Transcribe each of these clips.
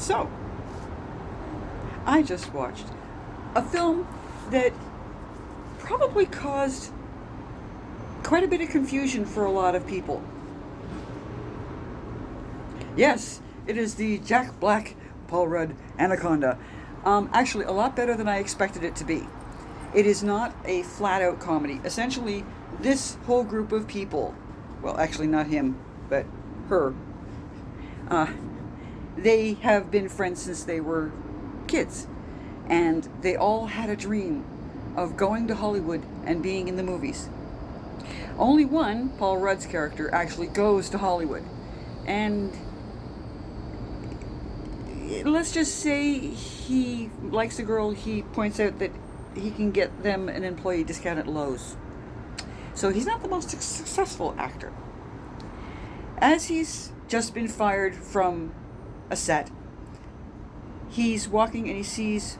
So, I just watched a film that probably caused quite a bit of confusion for a lot of people. Yes, it is the Jack Black, Paul Rudd Anaconda. Actually, a lot better than I expected it to be. It is not a flat-out comedy. Essentially, this whole group of people, well, actually not him, but her, they have been friends since they were kids. And they all had a dream of going to Hollywood and being in the movies. Only one, Paul Rudd's character, actually goes to Hollywood. And let's just say he likes a girl. He points out that he can get them an employee discount at Lowe's. So he's not the most successful actor. As he's just been fired from a set, he's walking and he sees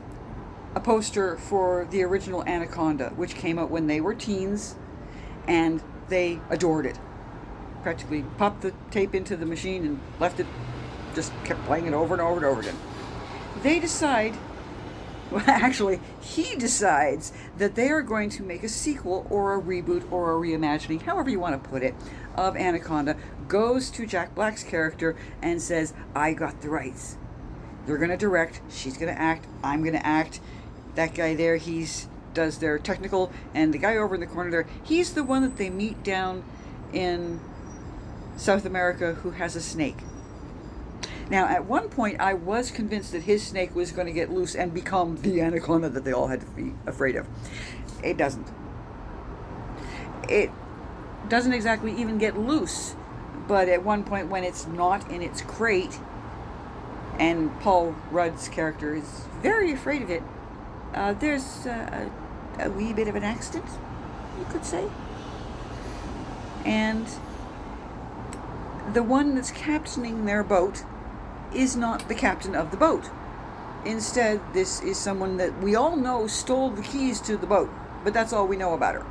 a poster for the original Anaconda, which came out when they were teens, and they adored it. Practically popped the tape into the machine and left it, just kept playing it over and over and over again. They decide, well, actually, he decides that they are going to make a sequel or a reboot or a reimagining, however you want to put it, of Anaconda. Goes to Jack Black's character and says, I got the rights. They're going to direct, she's going to act, I'm going to act. That guy there, does their technical, and the guy over in the corner there, he's the one that they meet down in South America who has a snake. Now, at one point, I was convinced that his snake was going to get loose and become the anaconda that they all had to be afraid of. It doesn't. It doesn't exactly even get loose, but at one point when it's not in its crate, and Paul Rudd's character is very afraid of it, there's a wee bit of an accident, you could say. And the one that's captaining their boat is not the captain of the boat. Instead, this is someone that we all know stole the keys to the boat, but that's all we know about her.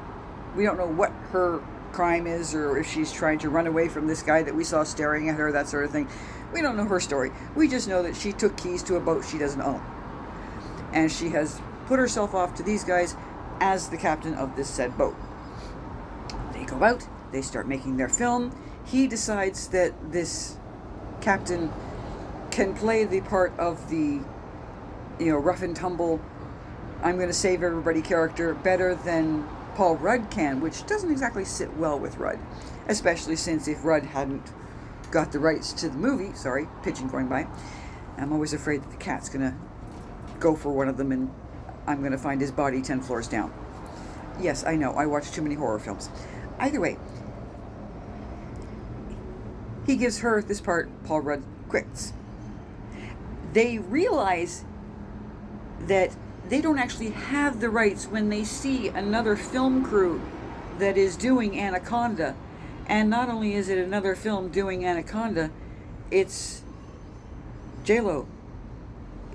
We don't know what her crime is, or if she's trying to run away from this guy that we saw staring at her, that sort of thing. We don't know her story. We just know that she took keys to a boat she doesn't own. And she has put herself off to these guys as the captain of this said boat. They go out, they start making their film. He decides that this captain can play the part of the, rough and tumble, I'm going to save everybody character better than Paul Rudd can, which doesn't exactly sit well with Rudd, especially since if Rudd hadn't got the rights to the movie, sorry, pigeon going by, I'm always afraid that the cat's going to go for one of them and I'm going to find his body 10 floors down. Yes, I know, I watch too many horror films. Either way, he gives her this part, Paul Rudd quits. They realize that they don't actually have the rights when they see another film crew that is doing Anaconda. And not only is it another film doing Anaconda, it's J-Lo,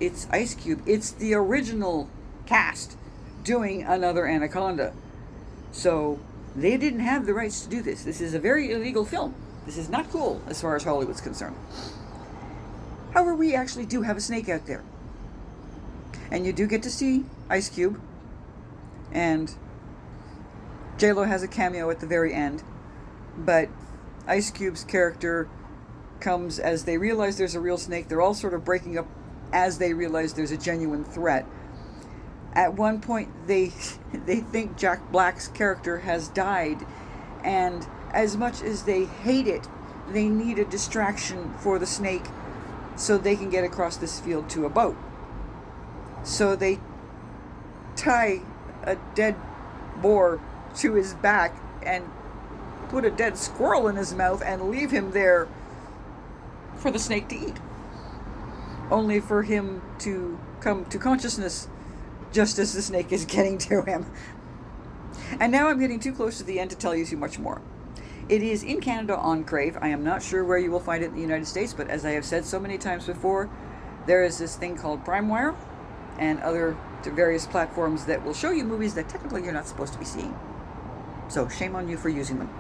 it's Ice Cube, it's the original cast doing another Anaconda. So they didn't have the rights to do this. This is a very illegal film. This is not cool as far as Hollywood's concerned. However, we actually do have a snake out there. And you do get to see Ice Cube. And J-Lo has a cameo at the very end. But Ice Cube's character comes as they realize there's a real snake. They're all sort of breaking up as they realize there's a genuine threat. At one point, they think Jack Black's character has died. And as much as they hate it, they need a distraction for the snake so they can get across this field to a boat. So they tie a dead boar to his back and put a dead squirrel in his mouth and leave him there for the snake to eat. Only for him to come to consciousness just as the snake is getting to him. And now I'm getting too close to the end to tell you too much more. It is in Canada on Crave. I am not sure where you will find it in the United States, but as I have said so many times before, there is this thing called PrimeWire and other various platforms that will show you movies that technically you're not supposed to be seeing. So shame on you for using them.